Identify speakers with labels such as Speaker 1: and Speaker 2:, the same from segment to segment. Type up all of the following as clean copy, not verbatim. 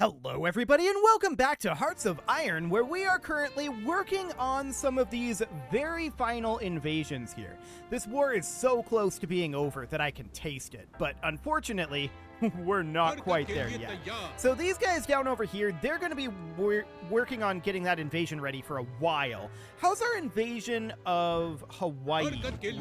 Speaker 1: Hello everybody and welcome back to Hearts of Iron, where we are currently working on some of these very final invasions here. This war is so close to being over that I can taste it, but unfortunately, we're not quite there yet. So these guys down over here, they're going to be working on getting that invasion ready for a while. How's our invasion of Hawaii looking?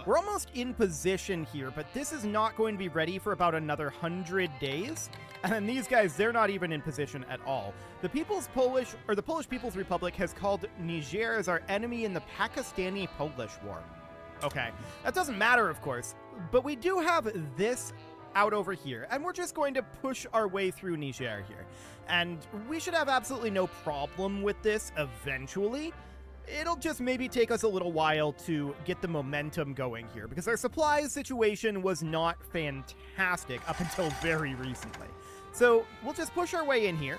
Speaker 1: We're almost in position here, but this is not going to be ready for about another 100 days. And these guys, they're not even in position at all. The Polish People's Republic has called Niger as our enemy in the Pakistani-Polish War. Okay, that doesn't matter, of course, but we do have this out over here, and we're just going to push our way through Niger here. And we should have absolutely no problem with this eventually. It'll just maybe take us a little while to get the momentum going here, because our supplies situation was not fantastic up until very recently. So we'll just push our way in here,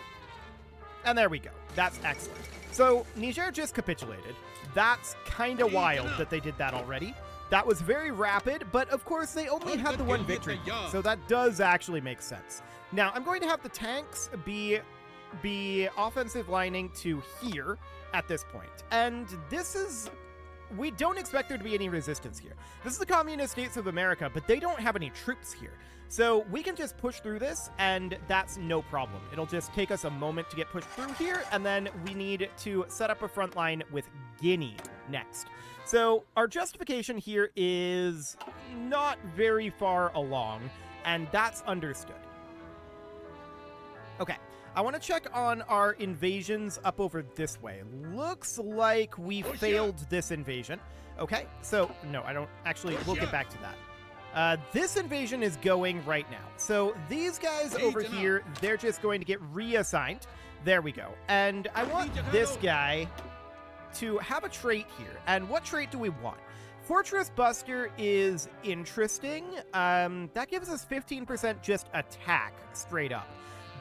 Speaker 1: and there we go. That's excellent. So Niger just capitulated. That's kind of wild that they did that already. That was very rapid, but of course they only had the one victory, so that does actually make sense. Now, I'm going to have the tanks be offensive lining to here at this point. And this is... we don't expect there to be any resistance here. This is the Communist States of America, but they don't have any troops here. So we can just push through this, and that's no problem. It'll just take us a moment to get pushed through here, and then we need to set up a front line with Guinea next. So our justification here is not very far along, and that's understood. Okay, I want to check on our invasions up over this way. Looks like we failed this invasion. Okay, so no, I don't actually, we'll get back to that. This invasion is going right now. So these guys over here, they're just going to get reassigned. There we go. And I want this guy to have a trait here. And what trait do we want? Fortress Buster is interesting. That gives us 15% just attack straight up.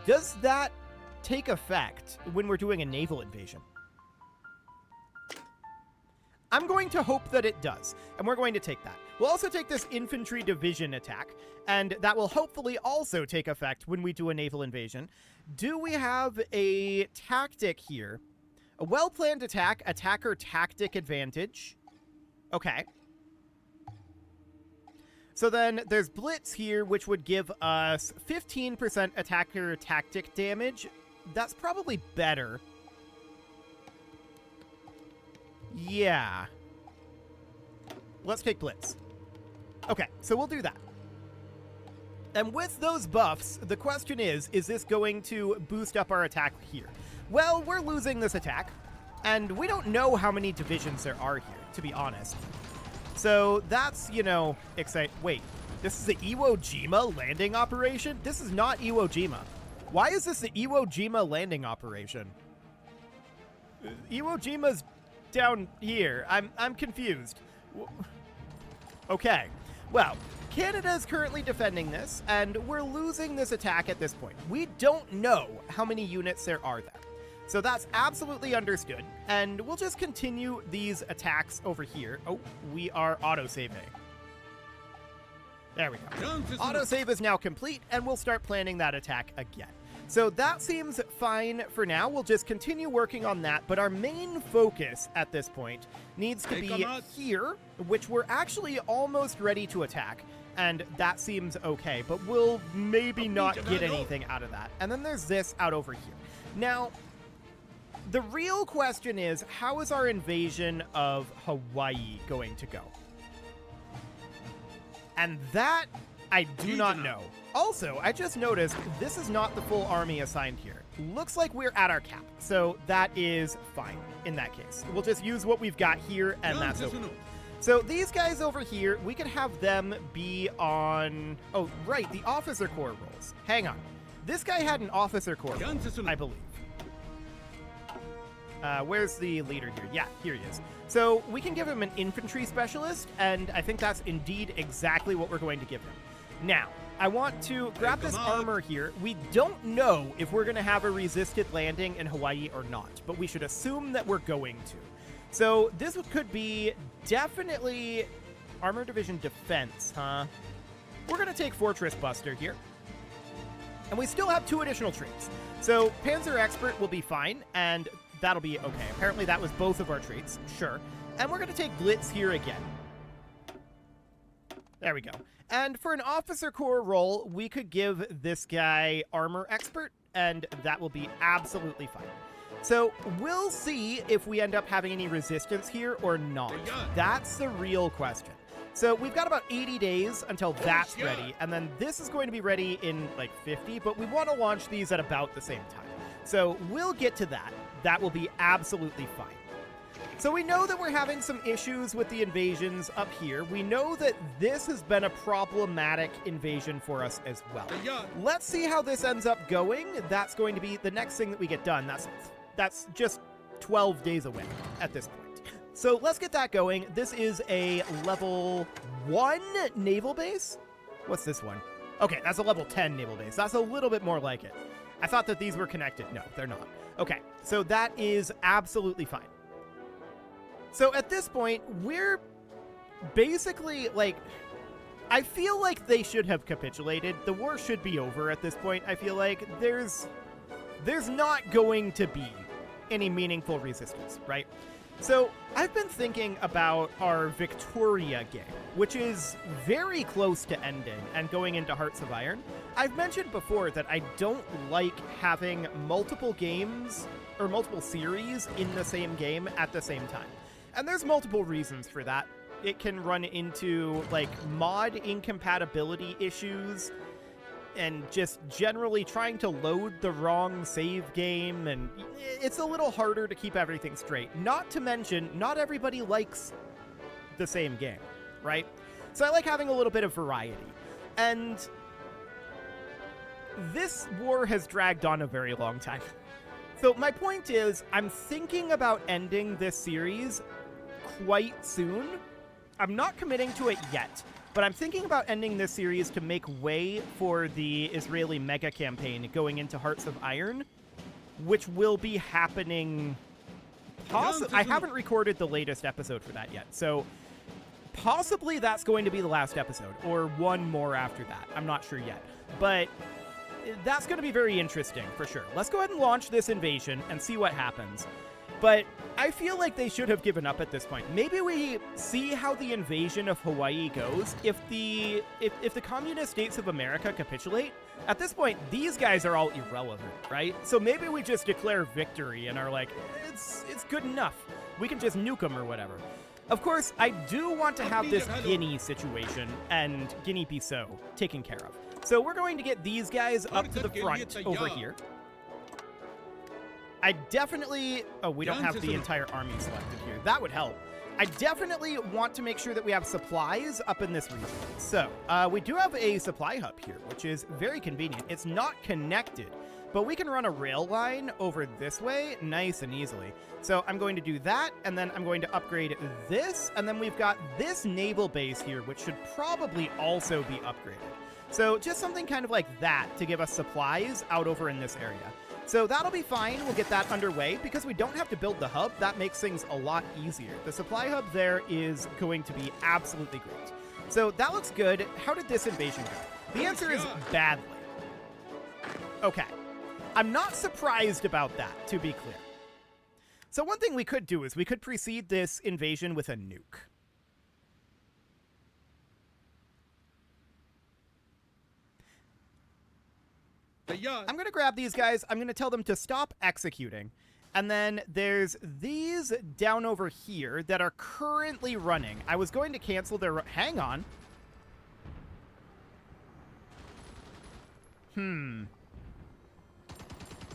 Speaker 1: Does that take effect when we're doing a naval invasion? I'm going to hope that it does, and we're going to take that. We'll also take this infantry division attack, and that will hopefully also take effect when we do a naval invasion. Do we have a tactic here? A well-planned attack, attacker tactic advantage. Okay. So then there's Blitz here, which would give us 15% attacker tactic damage. That's probably better. Yeah. Let's take Blitz. Okay, so we'll do that. And with those buffs, the question is this going to boost up our attack here? Well, we're losing this attack, and we don't know how many divisions there are here, to be honest. So that's, you know, exciting. Wait, this is the Iwo Jima landing operation? This is not Iwo Jima. Why is this the Iwo Jima landing operation? Iwo Jima's down here. I'm confused. Okay. Well, Canada is currently defending this, and we're losing this attack at this point. We don't know how many units there are there. So that's absolutely understood, and we'll just continue these attacks over here. Oh, we are autosaving. There we go. Autosave is now complete, and we'll start planning that attack again. So that seems fine for now. We'll just continue working on that, but our main focus at this point needs to be here, which we're actually almost ready to attack, and that seems okay, but we'll maybe not get anything out of that. And then there's this out over here. Now, the real question is, how is our invasion of Hawaii going to go? And that, I do not know. Also, I just noticed this is not the full army assigned here. Looks like we're at our cap, so that is fine in that case. We'll just use what we've got here, and that's okay. So these guys over here, we could have them be on... oh, right, the officer corps roles. Hang on. This guy had an officer corps role, I believe. Where's the leader here? Yeah, here he is. So we can give him an infantry specialist, and I think that's indeed exactly what we're going to give him. Now, I want to grab this armor here. We don't know if we're going to have a resisted landing in Hawaii or not, but we should assume that we're going to. So this could be definitely Armor Division Defense, huh? We're going to take Fortress Buster here. And we still have 2 additional traits. So Panzer Expert will be fine, and that'll be okay. Apparently that was both of our traits. Sure. And we're going to take Blitz here again. There we go. And for an Officer Corps role, we could give this guy Armor Expert, and that will be absolutely fine. So we'll see if we end up having any resistance here or not. That's the real question. So we've got about 80 days until that's ready, and then this is going to be ready in like 50, but we want to launch these at about the same time. So we'll get to that. That will be absolutely fine. So we know that we're having some issues with the invasions up here. We know that this has been a problematic invasion for us as well. Let's see how this ends up going. That's going to be the next thing that we get done. That's just 12 days away at this point. So let's get that going. This is a level 1 naval base. What's this one? Okay, that's a level 10 naval base. That's a little bit more like it. I thought that these were connected. No, they're not. Okay, so that is absolutely fine. So at this point, we're basically like, I feel like they should have capitulated. The war should be over at this point. I feel like there's not going to be any meaningful resistance, right? So I've been thinking about our Victoria game, which is very close to ending and going into Hearts of Iron. I've mentioned before that I don't like having multiple games or multiple series in the same game at the same time. And there's multiple reasons for that. It can run into like mod incompatibility issues and just generally trying to load the wrong save game, and it's a little harder to keep everything straight. Not to mention, not everybody likes the same game, right? So I like having a little bit of variety. And this war has dragged on a very long time. So my point is, I'm thinking about ending this series quite soon. I'm not committing to it yet, but I'm thinking about ending this series to make way for the Israeli mega campaign going into Hearts of Iron, which will be happening I haven't recorded the latest episode for that yet, so possibly that's going to be the last episode, or one more after that. I'm not sure yet, but that's going to be very interesting for sure. Let's go ahead and launch this invasion and see what happens. But I feel like they should have given up at this point. Maybe we see how the invasion of Hawaii goes. If the communist states of America capitulate, at this point, these guys are all irrelevant, right? So maybe we just declare victory and are like, it's good enough. We can just nuke them or whatever. Of course, I do want to have this Guinea situation and Guinea-Bissau taken care of. So we're going to get these guys up to the front over here. I definitely... Oh, we don't have the entire army selected here. That would help. I definitely want to make sure that we have supplies up in this region. So, we do have a supply hub here, which is very convenient. It's not connected, but we can run a rail line over this way nice and easily. So I'm going to do that, and then I'm going to upgrade this, and then we've got this naval base here, which should probably also be upgraded. So just something kind of like that to give us supplies out over in this area. So that'll be fine. We'll get that underway. Because we don't have to build the hub, that makes things a lot easier. The supply hub there is going to be absolutely great. So that looks good. How did this invasion go? The answer is badly. Okay. I'm not surprised about that, to be clear. So one thing we could do is we could precede this invasion with a nuke. I'm going to grab these guys. I'm going to tell them to stop executing. And then there's these down over here that are currently running. I was going to cancel their... Hang on.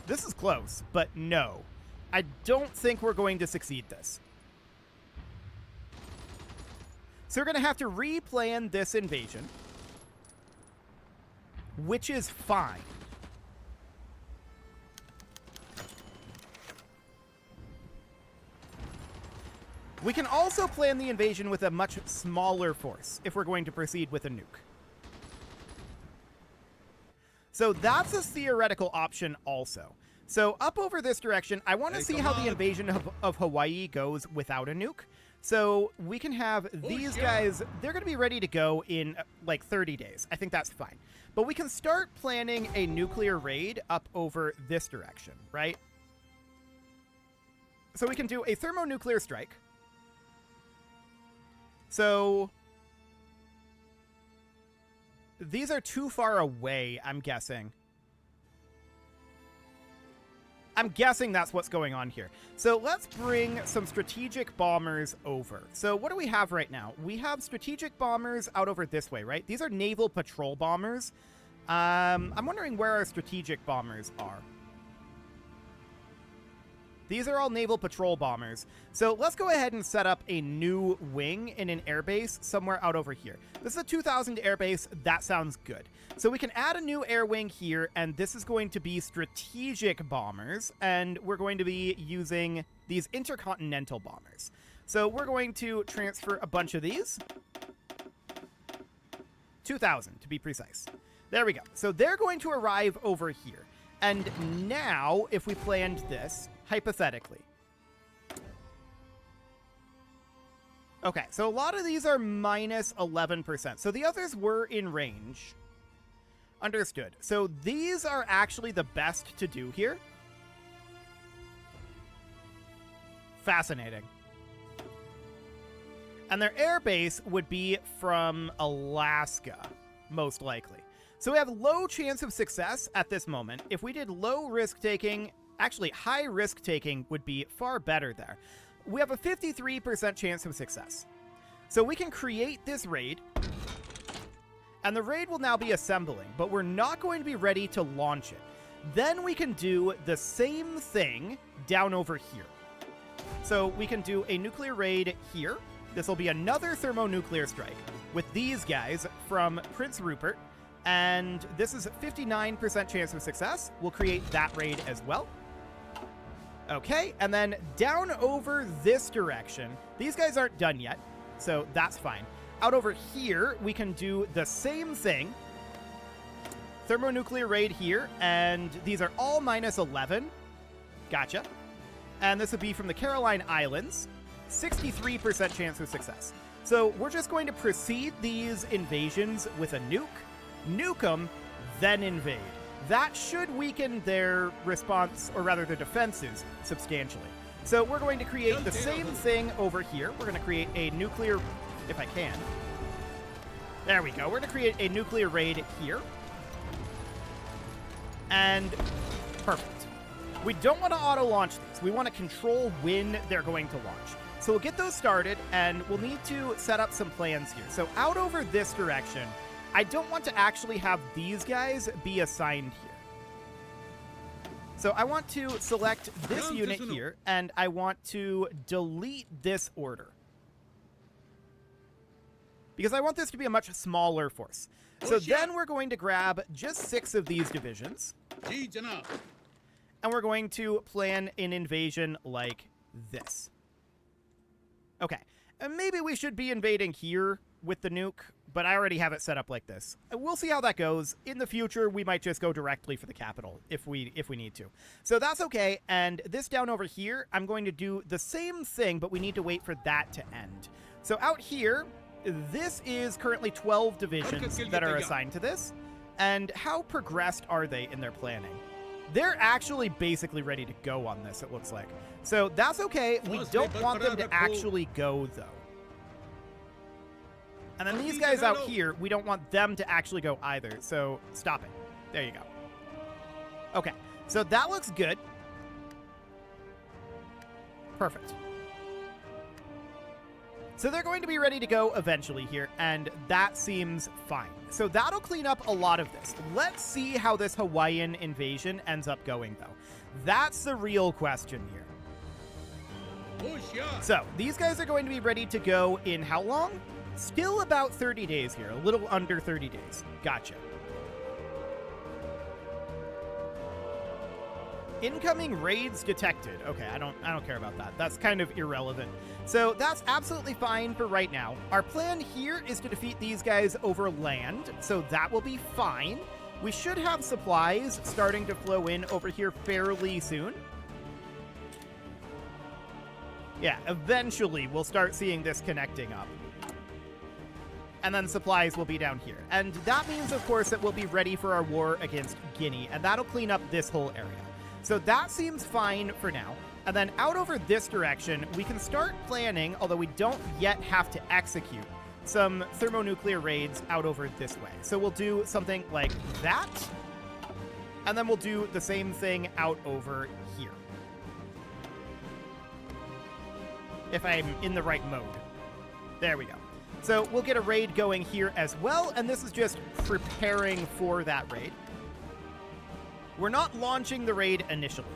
Speaker 1: This is close, but no. I don't think we're going to succeed this. So we're going to have to replan this invasion, which is fine. We can also plan the invasion with a much smaller force if we're going to proceed with a nuke. So that's a theoretical option also. So up over this direction, I want to see how the invasion of Hawaii goes without a nuke. So we can have these guys, they're going to be ready to go in like 30 days. I think that's fine. But we can start planning a nuclear raid up over this direction, right? So we can do a thermonuclear strike. So these are too far away, I'm guessing. I'm guessing that's what's going on here. So let's bring some strategic bombers over. So what do we have right now? We have strategic bombers out over this way, right? These are naval patrol bombers. I'm wondering where our strategic bombers are. These are all naval patrol bombers. So let's go ahead and set up a new wing in an airbase somewhere out over here. This is a 2,000 airbase. That sounds good. So we can add a new air wing here, and this is going to be strategic bombers, and we're going to be using these intercontinental bombers. So we're going to transfer a bunch of these. 2,000 to be precise. There we go. So they're going to arrive over here. And now, if we planned this, hypothetically. Okay, so a lot of these are minus 11%. So the others were in range. Understood. So these are actually the best to do here. Fascinating. And their airbase would be from Alaska, most likely. So we have low chance of success at this moment. If we did low risk taking, actually high risk taking would be far better there. We have a 53% chance of success. So we can create this raid, and the raid will now be assembling, but we're not going to be ready to launch it. Then we can do the same thing down over here. So we can do a nuclear raid here. This will be another thermonuclear strike with these guys from Prince Rupert. And this is a 59% chance of success. We'll create that raid as well. Okay, and then down over this direction, these guys aren't done yet, so that's fine. Out over here, we can do the same thing. Thermonuclear raid here, and these are all minus 11. Gotcha. And this would be from the Caroline Islands. 63% chance of success. So we're just going to precede these invasions with a nuke them, then invade. That should weaken their response, or rather their defenses, substantially. So we're going to create the same thing over here. We're going to create a nuclear, if I can. There we go. We're going to create a nuclear raid here. And perfect. We don't want to auto-launch these. We want to control when they're going to launch. So we'll get those started, and we'll need to set up some plans here. So out over this direction, I don't want to actually have these guys be assigned here. So I want to select this unit here, and I want to delete this order, because I want this to be a much smaller force. So then we're going to grab just 6 of these divisions, and we're going to plan an invasion like this. Okay, and maybe we should be invading here with the nuke, but I already have it set up like this. We'll see how that goes. In the future, we might just go directly for the capital if we need to. So that's okay, and this down over here, I'm going to do the same thing, but we need to wait for that to end. So out here, this is currently 12 divisions that are assigned to this, and how progressed are they in their planning? They're actually basically ready to go on this, it looks like. So that's okay. We don't want them to actually go, though. And then these guys out here, we don't want them to actually go either. So stop it. There you go. Okay. So that looks good. Perfect. So they're going to be ready to go eventually here, and that seems fine. So that'll clean up a lot of this. Let's see how this Hawaiian invasion ends up going, though. That's the real question here. So these guys are going to be ready to go in how long? Still about 30 days here, a little under 30 days. Gotcha. Incoming raids detected. Okay, I don't care about that. That's kind of irrelevant. So that's absolutely fine for right now. Our plan here is to defeat these guys over land, so that will be fine. We should have supplies starting to flow in over here fairly soon. Yeah, eventually we'll start seeing this connecting up. And then supplies will be down here. And that means, of course, that we'll be ready for our war against Guinea, and that'll clean up this whole area. So that seems fine for now. And then out over this direction, we can start planning, although we don't yet have to execute, some thermonuclear raids out over this way. So we'll do something like that, and then we'll do the same thing out over here. If I'm in the right mode. There we go. So we'll get a raid going here as well, and this is just preparing for that raid. We're not launching the raid initially.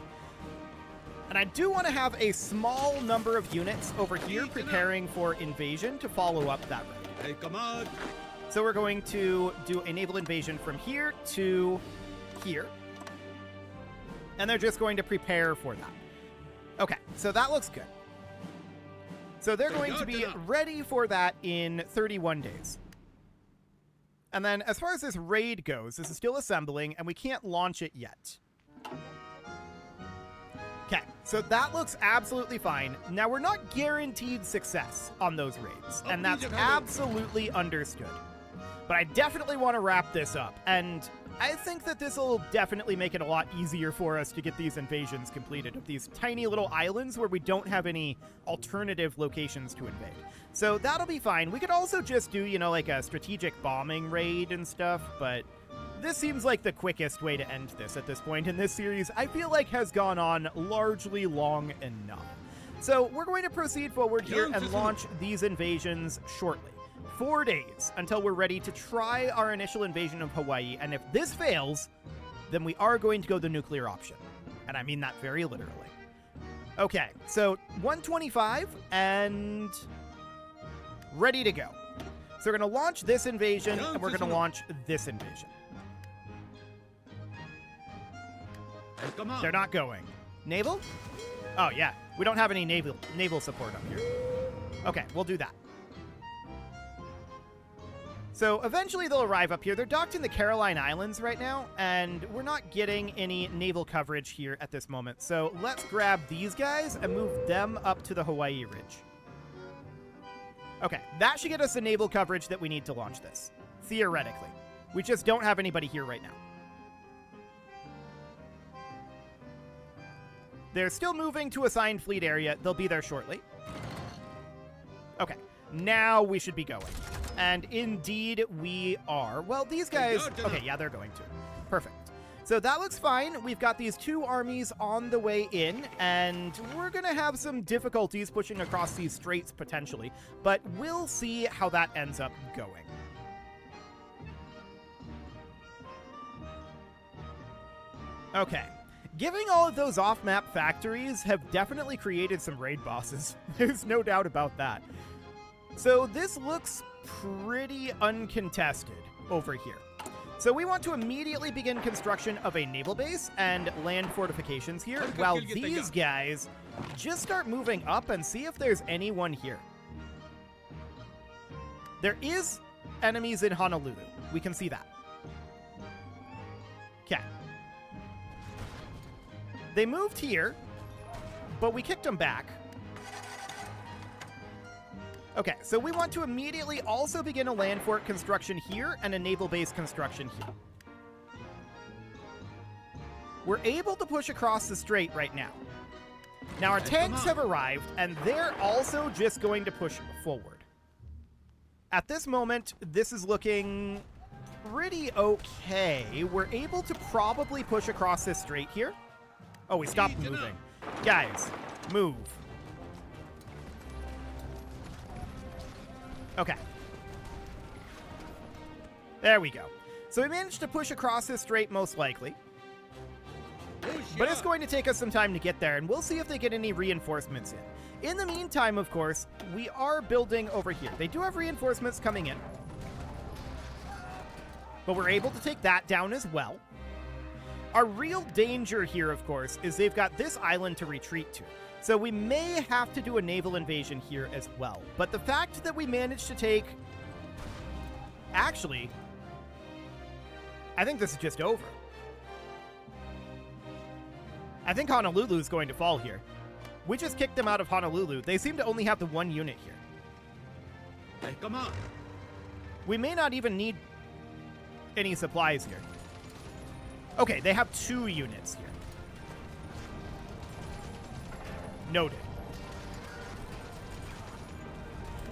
Speaker 1: And I do want to have a small number of units over here preparing for invasion to follow up that raid.
Speaker 2: Hey, come on.
Speaker 1: So we're going to do a naval invasion from here to here. And they're just going to prepare for that. Okay, so that looks good. So they're going to be ready for that in 31 days. And then as far as this raid goes, this is still assembling, and we can't launch it yet. Okay, so that looks absolutely fine. Now, we're not guaranteed success on those raids, and that's absolutely understood. But I definitely want to wrap this up, and I think that this will definitely make it a lot easier for us to get these invasions completed of these tiny little islands where we don't have any alternative locations to invade. So that'll be fine. We could also just do, you know, like a strategic bombing raid and stuff, but this seems like the quickest way to end this at this point in this series. I feel like has gone on largely long enough. So we're going to proceed forward here and launch these invasions shortly. 4 days until we're ready to try our initial invasion of Hawaii, and if this fails, then we are going to go the nuclear option. And I mean that very literally. Okay, so 125 and ready to go. So we're going to launch this invasion, and we're going to launch this invasion. They're not going. Naval? Oh, yeah. We don't have any naval support up here. Okay, we'll do that. So eventually they'll arrive up here. They're docked in the Caroline Islands right now, and we're not getting any naval coverage here at this moment. So let's grab these guys and move them up to the Hawaii Ridge. Okay, that should get us the naval coverage that we need to launch this, theoretically. We just don't have anybody here right now. They're still moving to assigned fleet area. They'll be there shortly. Okay, now we should be going. And indeed, we are. Well, these guys... Okay, yeah, they're going to. Perfect. So that looks fine. We've got these two armies on the way in, and we're going to have some difficulties pushing across these straits, potentially. But we'll see how that ends up going. Okay. Giving all of those off-map factories have definitely created some raid bosses. There's no doubt about that. So this looks pretty uncontested over here. So we want to immediately begin construction of a naval base and land fortifications here, while these guys just start moving up and see if there's anyone here. There is enemies in Honolulu. We can see that. Okay. They moved here, but we kicked them back. Okay, so we want to immediately also begin a land fort construction here and a naval base construction here. We're able to push across the strait right now. Now our tanks have arrived, and they're also just going to push forward. At this moment, this is looking pretty okay. We're able to probably push across this strait here. Oh, we stopped moving. Guys, move. Okay. There we go. So we managed to push across this strait most likely. But it's going to take us some time to get there, and we'll see if they get any reinforcements in. In the meantime, of course, we are building over here. They do have reinforcements coming in. But we're able to take that down as well. Our real danger here, of course, is they've got this island to retreat to. So we may have to do a naval invasion here as well. But the fact that we managed to take... Actually, I think this is just over. I think Honolulu is going to fall here. We just kicked them out of Honolulu. They seem to only have the 1 unit here.
Speaker 2: Hey, come on.
Speaker 1: We may not even need any supplies here. Okay, they have 2 units here. Noted.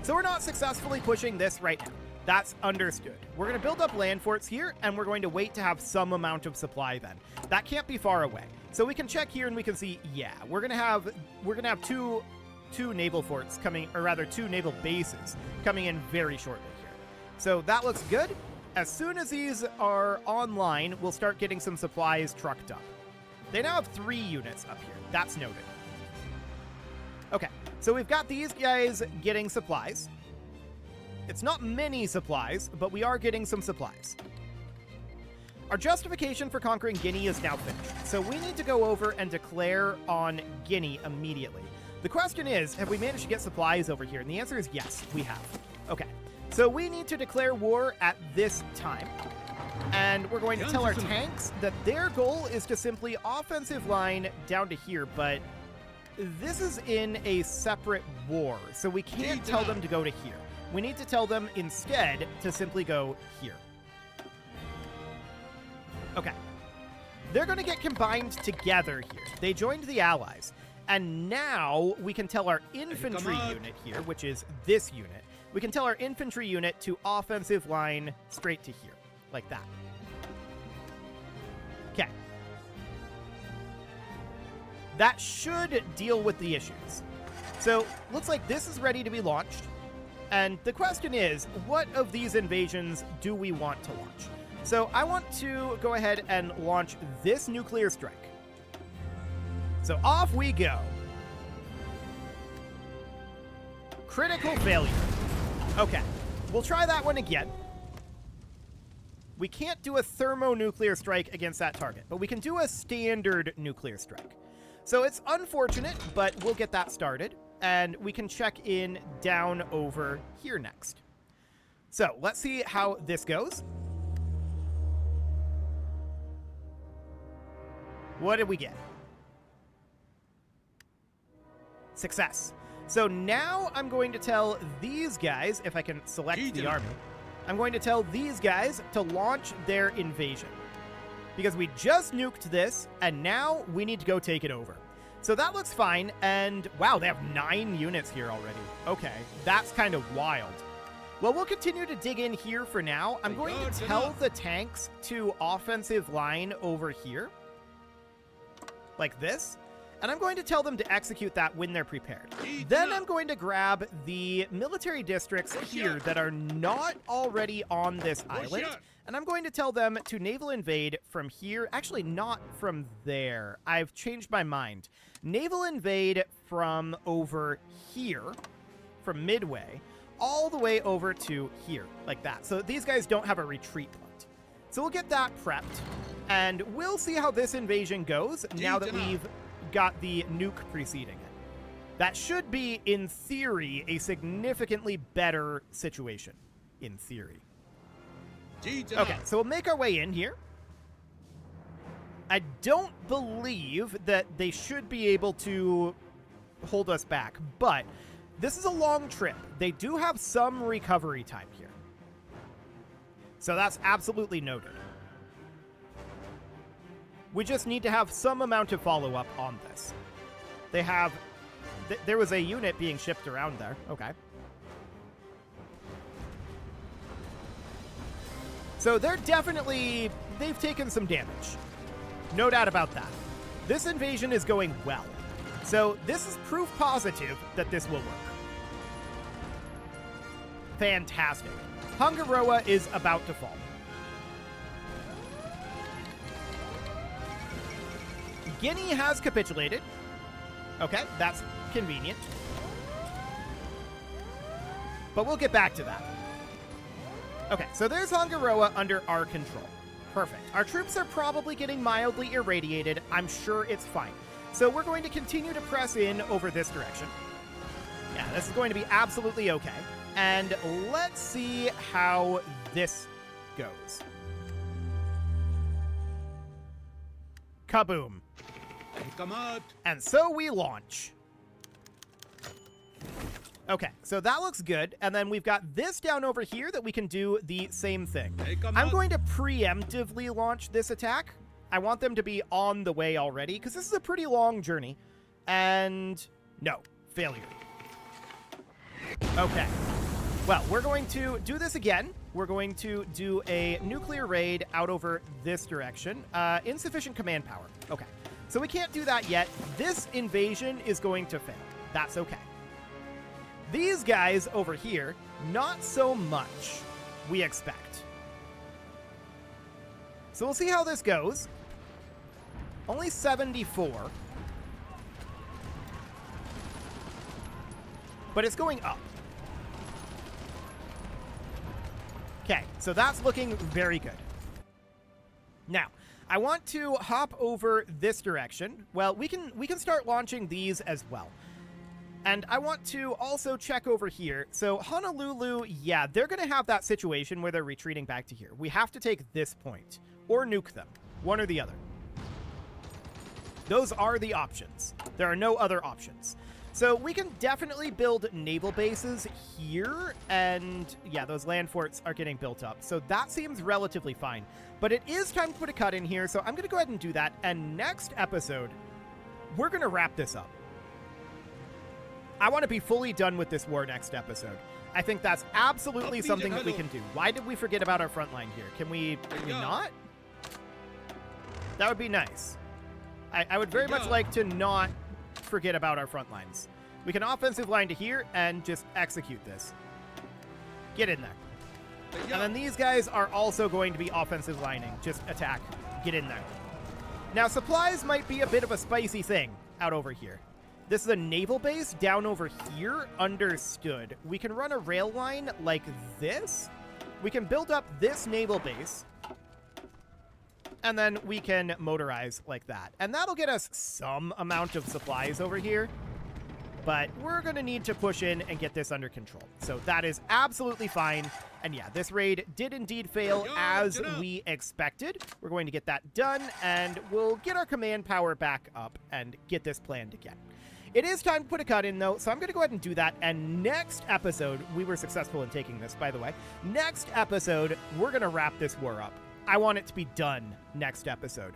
Speaker 1: So we're not successfully pushing this right now. That's understood. We're going to build up land forts here, and we're going to wait to have some amount of supply then. That can't be far away. So we can check here and we can see, yeah, we're going to have two naval forts coming, or rather 2 naval bases coming in very shortly here. So that looks good. As soon as these are online, we'll start getting some supplies trucked up. They now have 3 units up here. That's noted. Okay, so we've got these guys getting supplies. It's not many supplies, but we are getting some supplies. Our justification for conquering Guinea is now finished, so we need to go over and declare on Guinea immediately. The question is, have we managed to get supplies over here? And the answer is yes, we have. Okay, so we need to declare war at this time. And we're going to tell our tanks that their goal is to simply offensive line down to here, but this is in a separate war, so we can't tell them to go to here. We need to tell them instead to simply go here. Okay. They're going to get combined together here. They joined the Allies. And now we can tell our infantry unit here, which is this unit, we can tell our infantry unit to offensive line straight to here, like that. Okay. That should deal with the issues. So, looks like this is ready to be launched. And the question is, what of these invasions do we want to launch? So I want to go ahead and launch this nuclear strike. So off we go. Critical failure. Okay, we'll try that one again. We can't do a thermonuclear strike against that target, but we can do a standard nuclear strike. So it's unfortunate, but we'll get that started. And we can check in down over here next. So let's see how this goes. What did we get? Success. So now I'm going to tell these guys, if I can select the army, I'm going to tell these guys to launch their invasion. Because we just nuked this, and now we need to go take it over. So that looks fine, and wow, they have 9 units here already. Okay, that's kind of wild. Well, we'll continue to dig in here for now. I'm going to tell the tanks to offensive line over here, like this, and I'm going to tell them to execute that when they're prepared. Then I'm going to grab the military districts here that are not already on this island, and I'm going to tell them to naval invade from here. Actually, not from there. I've changed my mind. Naval invade from over here, from Midway, all the way over to here, like that. So these guys don't have a retreat point. So we'll get that prepped, and we'll see how this invasion goes now that we've got the nuke preceding it. That should be, in theory, a significantly better situation, in theory. Okay, so we'll make our way in here. I don't believe that they should be able to hold us back, but this is a long trip. They do have some recovery time here. So that's absolutely noted. We just need to have some amount of follow-up on this. They have... there was a unit being shipped around there. Okay. So they're definitely... they've taken some damage. No doubt about that. This invasion is going well. So this is proof positive that this will work. Fantastic. Hungaroa is about to fall. Guinea has capitulated. Okay, that's convenient. But we'll get back to that. Okay, so there's Hungaroa under our control. Perfect. Our troops are probably getting mildly irradiated. I'm sure it's fine. So we're going to continue to press in over this direction. Yeah, this is going to be absolutely okay. And let's see how this goes. Kaboom.
Speaker 2: Come out.
Speaker 1: And so we launch. Okay, so that looks good. And then we've got this down over here that we can do the same thing.
Speaker 2: Hey, come
Speaker 1: I'm
Speaker 2: on.
Speaker 1: going to preemptively launch this attack. I want them to be on the way already, because this is a pretty long journey. And no, failure. Okay. Well, we're going to do this again. We're going to do a nuclear raid out over this direction. Insufficient command power. Okay. So we can't do that yet. This invasion is going to fail. That's okay. These guys over here, not so much, we expect. So we'll see how this goes. Only 74. But it's going up. Okay, so that's looking very good. Now, I want to hop over this direction. Well, we can start launching these as well. And I want to also check over here. So Honolulu, yeah, they're going to have that situation where they're retreating back to here. We have to take this point or nuke them, one or the other. Those are the options. There are no other options. So we can definitely build naval bases here, and yeah, those land forts are getting built up. So that seems relatively fine. But it is time to put a cut in here, so I'm going to go ahead and do that. And next episode, we're going to wrap this up. I want to be fully done with this war next episode. I think that's absolutely something that we can do. Why did we forget about our front line here? Can we not? That would be nice. I would very much like to not forget about our front lines. We can offensive line to here and just execute this. Get in there. And then these guys are also going to be offensive lining. Just attack. Get in there. Now, supplies might be a bit of a spicy thing out over here. This is a naval base down over here. Understood. We can run a rail line like this. We can build up this naval base. And then we can motorize like that. And that'll get us some amount of supplies over here. But we're going to need to push in and get this under control. So that is absolutely fine. And yeah, this raid did indeed fail as we expected. We're going to get that done, and we'll get our command power back up and get this planned again. It is time to put a cut in, though, so I'm going to go ahead and do that. And next episode, we were successful in taking this, by the way. Next episode, we're going to wrap this war up. I want it to be done next episode.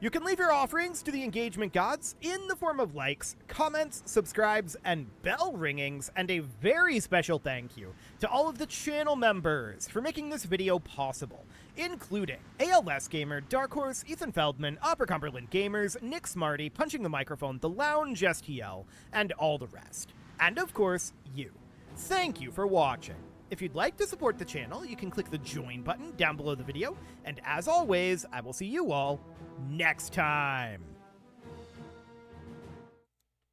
Speaker 1: You can leave your offerings to the engagement gods in the form of likes, comments, subscribes, and bell ringings, and a very special thank you to all of the channel members for making this video possible, including ALS Gamer, Dark Horse, Ethan Feldman, Upper Cumberland Gamers, Nick Smarty, Punching the Microphone, The Lounge STL, and all the rest. And of course, you. Thank you for watching. If you'd like to support the channel, you can click the join button down below the video, and as always, I will see you all next time.